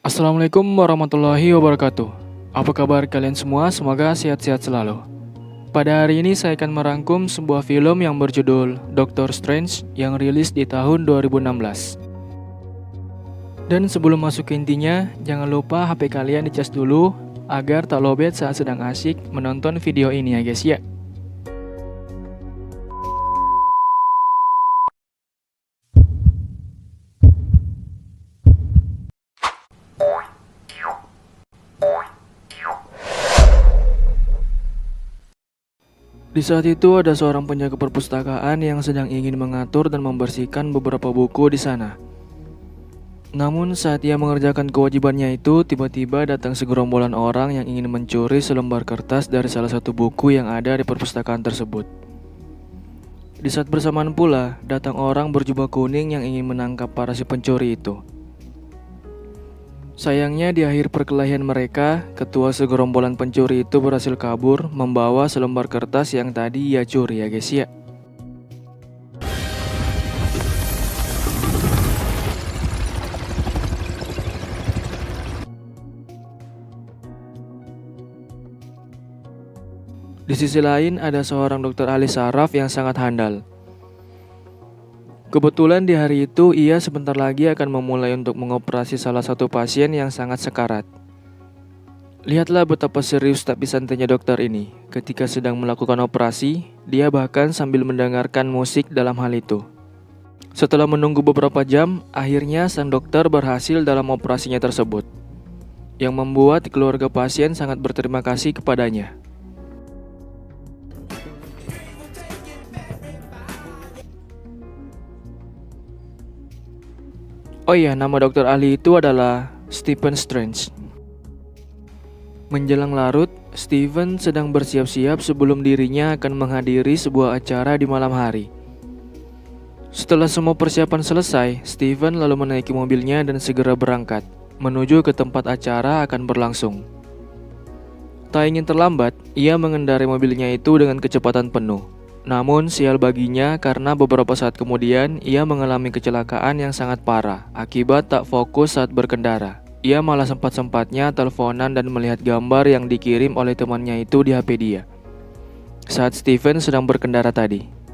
Assalamualaikum warahmatullahi wabarakatuh. Apa kabar kalian semua? Semoga sehat-sehat selalu. Pada hari ini saya akan merangkum sebuah film yang berjudul Doctor Strange yang rilis di tahun 2016. Dan sebelum masuk ke intinya, jangan lupa HP kalian dicas dulu agar tak lowbat saat sedang asyik menonton video ini ya guys ya. Di saat itu ada seorang penjaga perpustakaan yang sedang ingin mengatur dan membersihkan beberapa buku di sana. Namun saat ia mengerjakan kewajibannya itu, tiba-tiba datang segerombolan orang yang ingin mencuri selembar kertas dari salah satu buku yang ada di perpustakaan tersebut. Di saat bersamaan pula, datang orang berjubah kuning yang ingin menangkap para si pencuri itu. Sayangnya di akhir perkelahian mereka, ketua segerombolan pencuri itu berhasil kabur membawa selembar kertas yang tadi ia curi ya guys ya. Di sisi lain ada seorang dokter ahli saraf yang sangat handal. Kebetulan di hari itu ia sebentar lagi akan memulai untuk mengoperasi salah satu pasien yang sangat sekarat. Lihatlah betapa serius tapi santainya dokter ini. Ketika sedang melakukan operasi, dia bahkan sambil mendengarkan musik dalam hal itu. Setelah menunggu beberapa jam, akhirnya sang dokter berhasil dalam operasinya tersebut, yang membuat keluarga pasien sangat berterima kasih kepadanya. Oh iya, nama dokter ahli itu adalah Stephen Strange. Menjelang larut, Stephen sedang bersiap-siap sebelum dirinya akan menghadiri sebuah acara di malam hari. Setelah semua persiapan selesai, Stephen lalu menaiki mobilnya dan segera berangkat menuju ke tempat acara akan berlangsung. Tak ingin terlambat, ia mengendarai mobilnya itu dengan kecepatan penuh. Namun sial baginya karena beberapa saat kemudian ia mengalami kecelakaan yang sangat parah akibat tak fokus saat berkendara. Ia malah sempat-sempatnya teleponan dan melihat gambar yang dikirim oleh temannya itu di HP dia saat Stephen sedang berkendara tadi.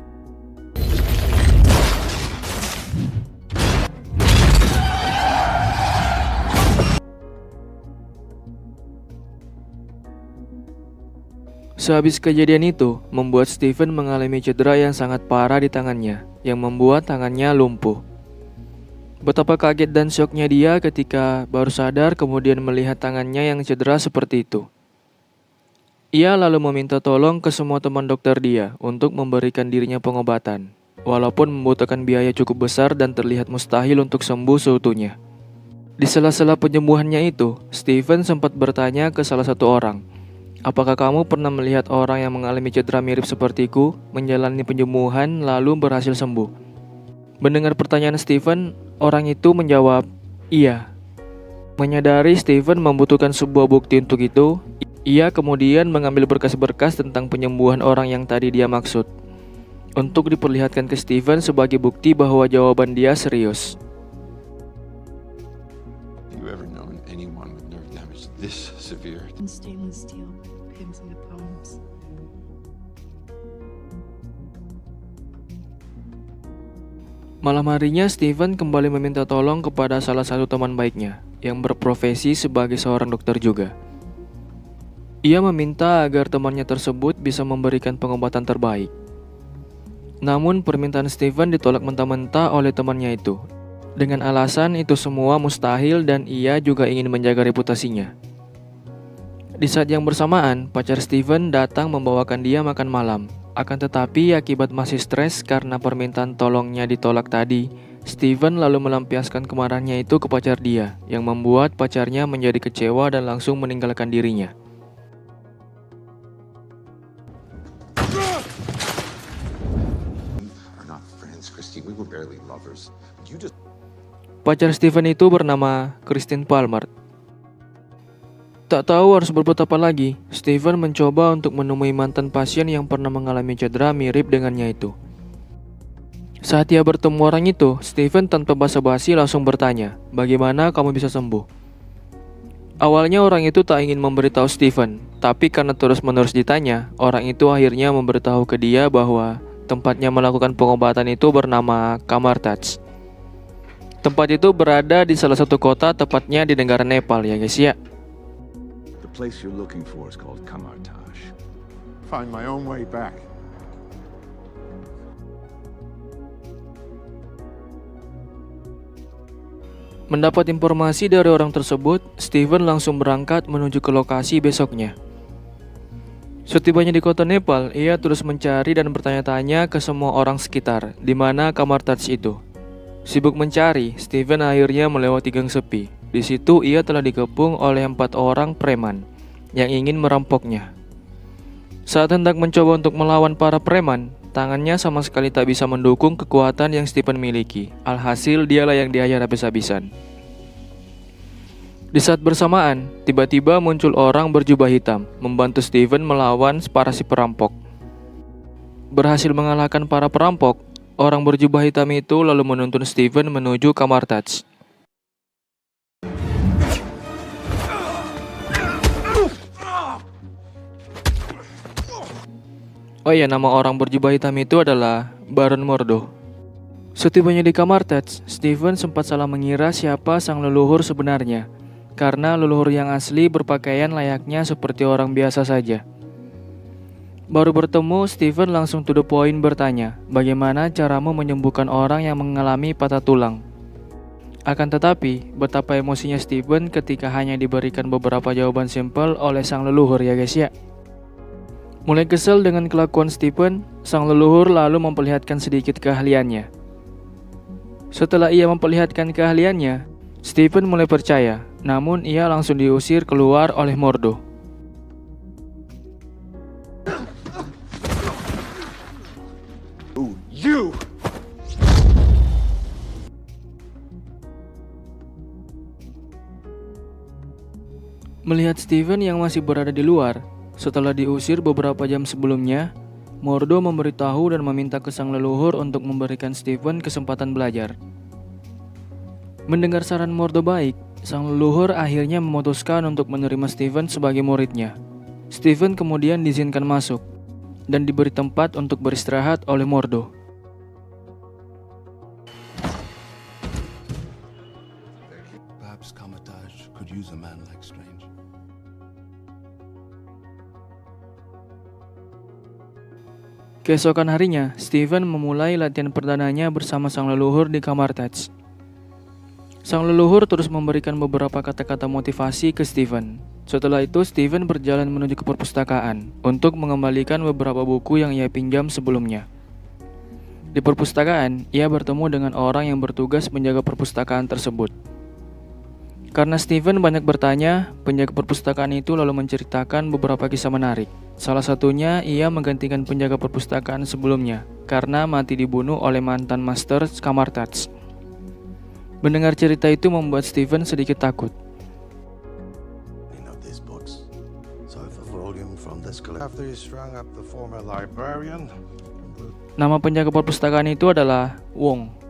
Sehabis kejadian itu, membuat Stephen mengalami cedera yang sangat parah di tangannya, yang membuat tangannya lumpuh. Betapa kaget dan syoknya dia ketika baru sadar kemudian melihat tangannya yang cedera seperti itu. Ia lalu meminta tolong ke semua teman dokter dia untuk memberikan dirinya pengobatan, walaupun membutuhkan biaya cukup besar dan terlihat mustahil untuk sembuh seutuhnya. Di sela-sela penyembuhannya itu, Stephen sempat bertanya ke salah satu orang, "Apakah kamu pernah melihat orang yang mengalami cedera mirip sepertiku, menjalani penyembuhan lalu berhasil sembuh?" Mendengar pertanyaan Stephen, orang itu menjawab, "Iya." Menyadari Stephen membutuhkan sebuah bukti untuk itu, ia kemudian mengambil berkas-berkas tentang penyembuhan orang yang tadi dia maksud, untuk diperlihatkan ke Stephen sebagai bukti bahwa jawaban dia serius. Have you ever known anyone with nerve damage this severe? And stainless steel pins in the bones. Malam harinya, Stephen kembali meminta tolong kepada salah satu teman baiknya yang berprofesi sebagai seorang dokter juga. Ia meminta agar temannya tersebut bisa memberikan pengobatan terbaik. Namun permintaan Stephen ditolak mentah-mentah oleh temannya itu, dengan alasan itu semua mustahil dan ia juga ingin menjaga reputasinya. Di saat yang bersamaan, pacar Stephen datang membawakan dia makan malam. Akan tetapi akibat masih stres karena permintaan tolongnya ditolak tadi, Stephen lalu melampiaskan kemarahannya itu ke pacar dia, yang membuat pacarnya menjadi kecewa dan langsung meninggalkan dirinya. Are not friends, Christy. We were barely lovers. You just Pacar Stephen itu bernama Christine Palmer. Tak tahu harus berbuat apa lagi, Stephen mencoba untuk menemui mantan pasien yang pernah mengalami cedera mirip dengannya itu. Saat ia bertemu orang itu, Stephen tanpa basa-basi langsung bertanya, "Bagaimana kamu bisa sembuh?" Awalnya orang itu tak ingin memberitahu Steven, tapi karena terus-menerus ditanya, orang itu akhirnya memberitahu ke dia bahwa tempatnya melakukan pengobatan itu bernama Kamar Taj. Tempat itu berada di salah satu kota, tepatnya di negara Nepal ya guys ya. The place you're looking for is called Kamartaj. Find my own way back. Mendapat informasi dari orang tersebut, Steven langsung berangkat menuju ke lokasi besoknya. Setibanya di kota Nepal, ia terus mencari dan bertanya-tanya ke semua orang sekitar di mana Kamar Taj itu. Sibuk mencari, Steven akhirnya melewati gang sepi. Di situ ia telah dikepung oleh 4 orang preman yang ingin merampoknya. Saat hendak mencoba untuk melawan para preman, tangannya sama sekali tak bisa mendukung kekuatan yang Steven miliki. Alhasil dialah yang dihajar habis-habisan. Di saat bersamaan, tiba-tiba muncul orang berjubah hitam membantu Steven melawan para si perampok. Berhasil mengalahkan para perampok, orang berjubah hitam itu lalu menuntun Steven menuju Kamar Taj. Oh iya, nama orang berjubah hitam itu adalah Baron Mordo. Setibanya di Kamar Taj, Steven sempat salah mengira siapa sang leluhur sebenarnya, karena leluhur yang asli berpakaian layaknya seperti orang biasa saja. Baru bertemu, Steven langsung to the point bertanya, bagaimana caramu menyembuhkan orang yang mengalami patah tulang? Akan tetapi, betapa emosinya Steven ketika hanya diberikan beberapa jawaban simpel oleh sang leluhur ya guys ya. Mulai kesal dengan kelakuan Steven, sang leluhur lalu memperlihatkan sedikit keahliannya. Setelah ia memperlihatkan keahliannya, Steven mulai percaya, namun ia langsung diusir keluar oleh Mordo. You! Melihat Steven yang masih berada di luar, setelah diusir beberapa jam sebelumnya, Mordo memberitahu dan meminta ke sang leluhur untuk memberikan Steven kesempatan belajar. Mendengar saran Mordo baik, sang leluhur akhirnya memutuskan untuk menerima Steven sebagai muridnya. Steven kemudian diizinkan masuk dan diberi tempat untuk beristirahat oleh Mordo. Perhaps Kamartaj could use a man like Strange. Keesokan harinya, Steven memulai latihan perdananya bersama sang leluhur di Kamar Taj. Sang leluhur terus memberikan beberapa kata-kata motivasi ke Steven. Setelah itu, Steven berjalan menuju ke perpustakaan untuk mengembalikan beberapa buku yang ia pinjam sebelumnya. Di perpustakaan, ia bertemu dengan orang yang bertugas menjaga perpustakaan tersebut. Karena Steven banyak bertanya, penjaga perpustakaan itu lalu menceritakan beberapa kisah menarik. Salah satunya, ia menggantikan penjaga perpustakaan sebelumnya karena mati dibunuh oleh mantan master Kamar Taj. Mendengar cerita itu membuat Steven sedikit takut. Nama penjaga perpustakaan itu adalah Wong.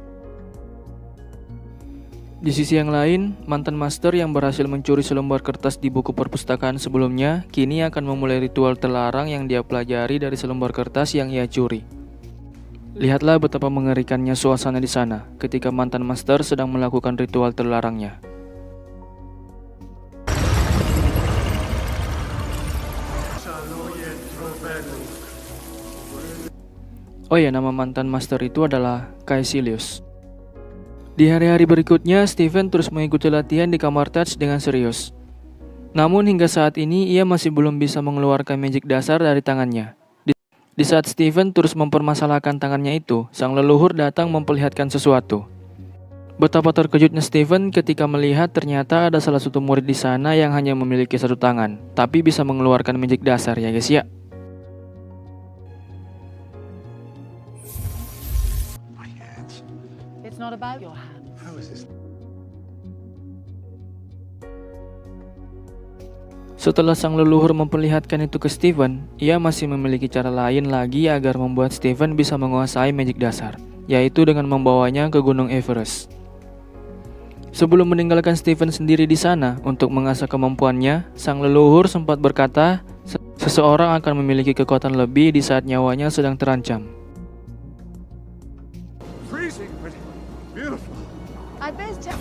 Di sisi yang lain, mantan master yang berhasil mencuri selembar kertas di buku perpustakaan sebelumnya kini akan memulai ritual terlarang yang dia pelajari dari selembar kertas yang ia curi. Lihatlah betapa mengerikannya suasana di sana ketika mantan master sedang melakukan ritual terlarangnya. Oh ya, nama mantan master itu adalah Caecilius. Di hari-hari berikutnya, Steven terus mengikuti latihan di Kamar Taj dengan serius. Namun hingga saat ini ia masih belum bisa mengeluarkan magic dasar dari tangannya. Di saat Steven terus mempermasalahkan tangannya itu, sang leluhur datang memperlihatkan sesuatu. Betapa terkejutnya Steven ketika melihat ternyata ada salah satu murid di sana yang hanya memiliki satu tangan, tapi bisa mengeluarkan magic dasar ya guys ya. It's not about your hand. How is this? Setelah sang leluhur memperlihatkan itu ke Steven, ia masih memiliki cara lain lagi agar membuat Steven bisa menguasai magic dasar, yaitu dengan membawanya ke Gunung Everest. Sebelum meninggalkan Steven sendiri di sana untuk mengasah kemampuannya, sang leluhur sempat berkata, seseorang akan memiliki kekuatan lebih di saat nyawanya sedang terancam. Freezing, but beautiful. I best check.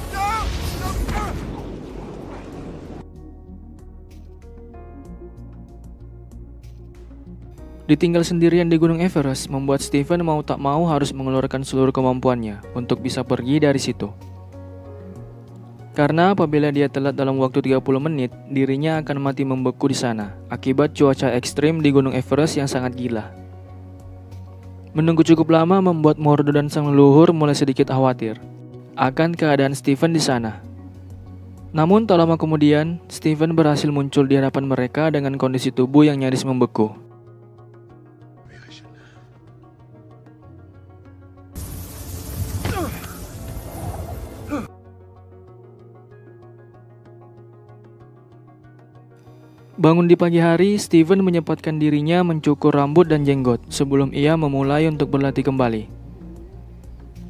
Ditinggal sendirian di Gunung Everest membuat Steven mau tak mau harus mengeluarkan seluruh kemampuannya untuk bisa pergi dari situ. Karena apabila dia telat dalam waktu 30 menit, dirinya akan mati membeku di sana akibat cuaca ekstrim di Gunung Everest yang sangat gila. Menunggu cukup lama membuat Mordo dan sang leluhur mulai sedikit khawatir akan keadaan Steven di sana. Namun tak lama kemudian, Steven berhasil muncul di hadapan mereka dengan kondisi tubuh yang nyaris membeku. Bangun di pagi hari, Steven menyempatkan dirinya mencukur rambut dan jenggot sebelum ia memulai untuk berlatih kembali.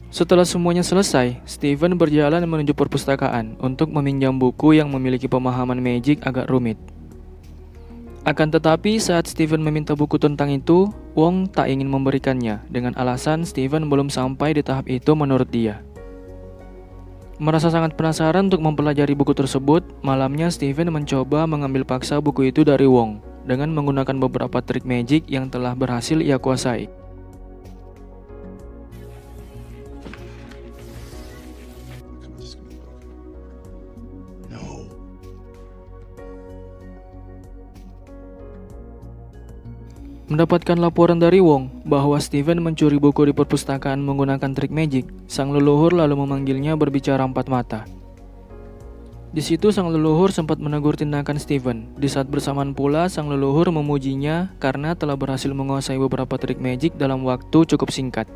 Setelah semuanya selesai, Steven berjalan menuju perpustakaan untuk meminjam buku yang memiliki pemahaman magic agak rumit. Akan tetapi saat Steven meminta buku tentang itu, Wong tak ingin memberikannya dengan alasan Steven belum sampai di tahap itu menurut dia. Merasa sangat penasaran untuk mempelajari buku tersebut, malamnya Steven mencoba mengambil paksa buku itu dari Wong dengan menggunakan beberapa trik magic yang telah berhasil ia kuasai. No. Mendapatkan laporan dari Wong bahwa Steven mencuri buku di perpustakaan menggunakan trik magic, sang leluhur lalu memanggilnya berbicara empat mata. Di situ sang leluhur sempat menegur tindakan Steven. Di saat bersamaan pula sang leluhur memujinya karena telah berhasil menguasai beberapa trik magic dalam waktu cukup singkat.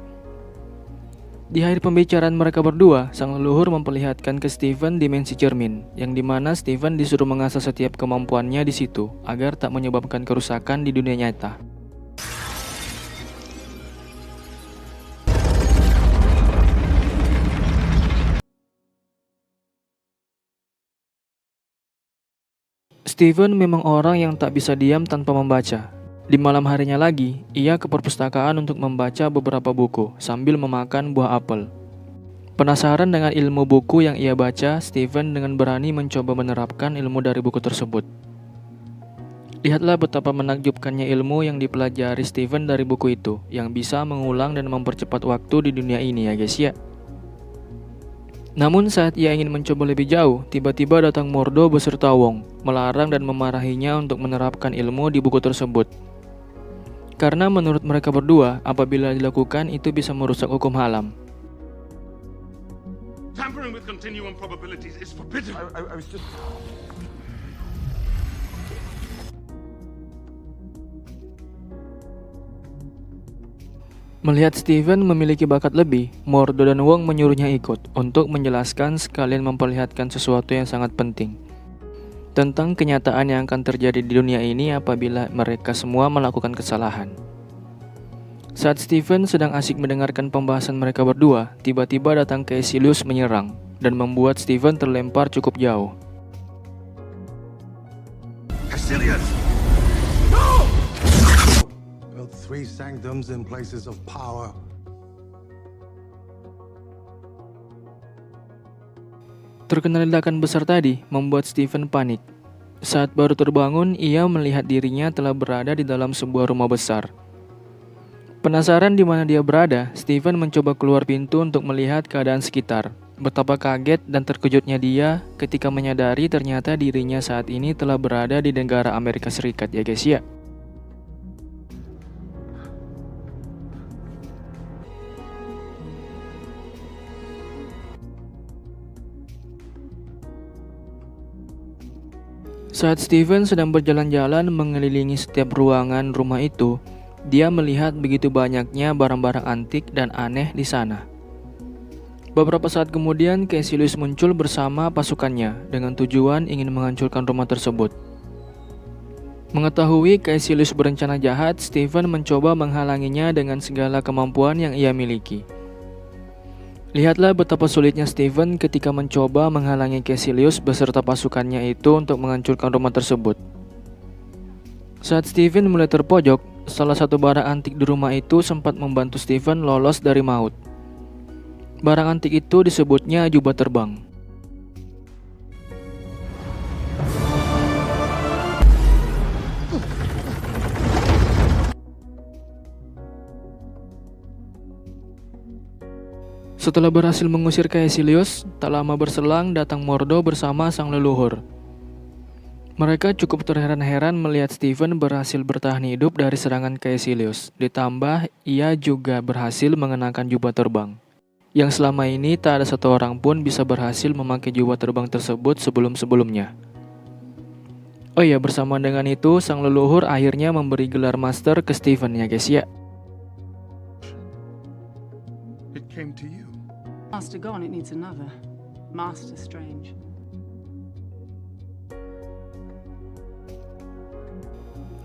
Di akhir pembicaraan mereka berdua, sang leluhur memperlihatkan ke Steven dimensi cermin, yang dimana Steven disuruh mengasah setiap kemampuannya di situ agar tak menyebabkan kerusakan di dunia nyata. Steven memang orang yang tak bisa diam tanpa membaca. Di malam harinya lagi, ia ke perpustakaan untuk membaca beberapa buku sambil memakan buah apel. Penasaran dengan ilmu buku yang ia baca, Steven dengan berani mencoba menerapkan ilmu dari buku tersebut. Lihatlah betapa menakjubkannya ilmu yang dipelajari Steven dari buku itu, yang bisa mengulang dan mempercepat waktu di dunia ini ya guys ya. Namun saat ia ingin mencoba lebih jauh, tiba-tiba datang Mordo beserta Wong, melarang dan memarahinya untuk menerapkan ilmu di buku tersebut. Karena menurut mereka berdua, apabila dilakukan itu bisa merusak hukum alam. Tampering with continuum probabilities is forbidden. I was just... Melihat Steven memiliki bakat lebih, Mordo dan Wong menyuruhnya ikut untuk menjelaskan sekalian memperlihatkan sesuatu yang sangat penting tentang kenyataan yang akan terjadi di dunia ini apabila mereka semua melakukan kesalahan. Saat Steven sedang asik mendengarkan pembahasan mereka berdua, tiba-tiba datang Caecilius menyerang dan membuat Steven terlempar cukup jauh. Caecilius! No! Built 3 sanctums in places of power. Terkena ledakan besar tadi membuat Steven panik. Saat baru terbangun, ia melihat dirinya telah berada di dalam sebuah rumah besar. Penasaran di mana dia berada, Steven mencoba keluar pintu untuk melihat keadaan sekitar. Betapa kaget dan terkejutnya dia ketika menyadari ternyata dirinya saat ini telah berada di negara Amerika Serikat ya guys ya. Saat Steven sedang berjalan-jalan mengelilingi setiap ruangan rumah itu, dia melihat begitu banyaknya barang-barang antik dan aneh di sana. Beberapa saat kemudian, Caecilius muncul bersama pasukannya dengan tujuan ingin menghancurkan rumah tersebut. Mengetahui Caecilius berencana jahat, Steven mencoba menghalanginya dengan segala kemampuan yang ia miliki. Lihatlah betapa sulitnya Steven ketika mencoba menghalangi Caecilius beserta pasukannya itu untuk menghancurkan rumah tersebut. Saat Steven mulai terpojok, salah satu barang antik di rumah itu sempat membantu Steven lolos dari maut. Barang antik itu disebutnya jubah terbang. Setelah berhasil mengusir Caecilius, tak lama berselang datang Mordo bersama sang leluhur. Mereka cukup terheran-heran melihat Steven berhasil bertahan hidup dari serangan Caecilius. Ditambah, ia juga berhasil mengenakan jubah terbang. Yang selama ini tak ada satu orang pun bisa berhasil memakai jubah terbang tersebut sebelum-sebelumnya. Oh iya, bersama dengan itu, sang leluhur akhirnya memberi gelar master ke Steven ya guys ya. It came to you. Master gone, it needs another. Master Strange.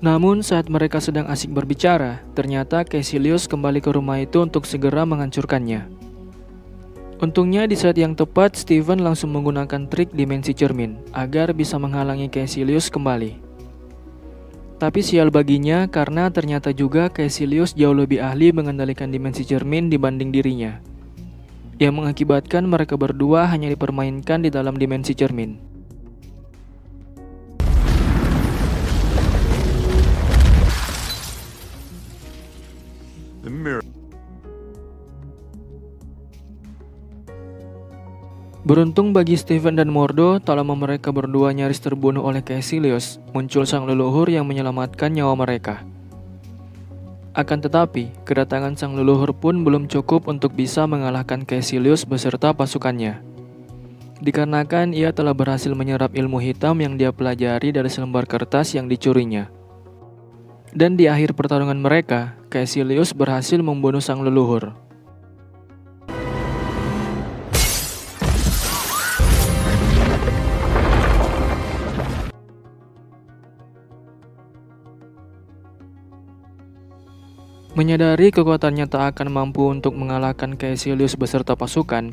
Namun saat mereka sedang asik berbicara, ternyata Caecilius kembali ke rumah itu untuk segera menghancurkannya. Untungnya di saat yang tepat, Steven langsung menggunakan trik dimensi cermin agar bisa menghalangi Caecilius kembali. Tapi sial baginya karena ternyata juga Caecilius jauh lebih ahli mengendalikan dimensi cermin dibanding dirinya, yang mengakibatkan mereka berdua hanya dipermainkan di dalam dimensi cermin. The mirror. Beruntung bagi Steven dan Mordo, tak lama mereka berdua nyaris terbunuh oleh Caecilius, muncul sang leluhur yang menyelamatkan nyawa mereka. Akan tetapi, kedatangan sang leluhur pun belum cukup untuk bisa mengalahkan Caecilius beserta pasukannya. Dikarenakan ia telah berhasil menyerap ilmu hitam yang dia pelajari dari selembar kertas yang dicurinya. Dan di akhir pertarungan mereka, Caecilius berhasil membunuh sang leluhur. Menyadari kekuatannya tak akan mampu untuk mengalahkan Caecilius beserta pasukan,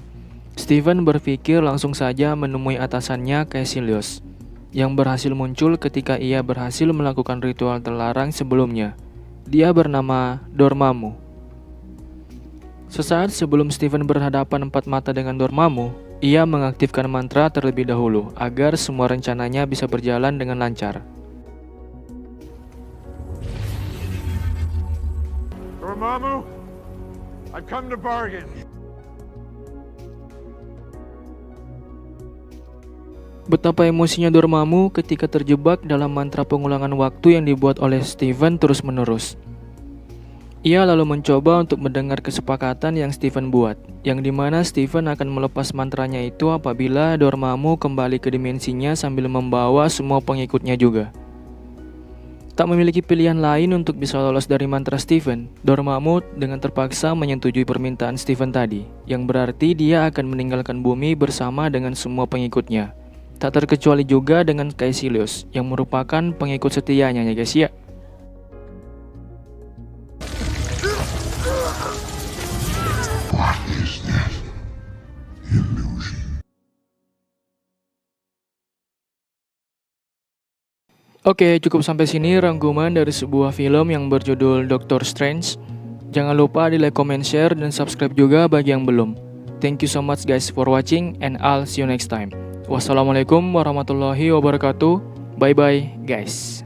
Steven berpikir langsung saja menemui atasannya Caecilius, yang berhasil muncul ketika ia berhasil melakukan ritual terlarang sebelumnya. Dia bernama Dormammu. Sesaat sebelum Steven berhadapan empat mata dengan Dormammu, ia mengaktifkan mantra terlebih dahulu agar semua rencananya bisa berjalan dengan lancar. Dormammu, I've come to bargain. Betapa emosinya Dormammu ketika terjebak dalam mantra pengulangan waktu yang dibuat oleh Steven terus-menerus. Ia lalu mencoba untuk mendengar kesepakatan yang Steven buat, yang dimana Steven akan melepas mantranya itu apabila Dormammu kembali ke dimensinya sambil membawa semua pengikutnya juga. Tak memiliki pilihan lain untuk bisa lolos dari mantra Steven, Dormammu dengan terpaksa menyetujui permintaan Steven tadi, yang berarti dia akan meninggalkan bumi bersama dengan semua pengikutnya. Tak terkecuali juga dengan Caecilius, yang merupakan pengikut setianya ya guys ya. What is that illusion? Oke, cukup sampai sini rangkuman dari sebuah film yang berjudul Doctor Strange. Jangan lupa di like, comment, share, dan subscribe juga bagi yang belum. Thank you so much guys for watching and I'll see you next time. Wassalamualaikum warahmatullahi wabarakatuh. Bye bye guys.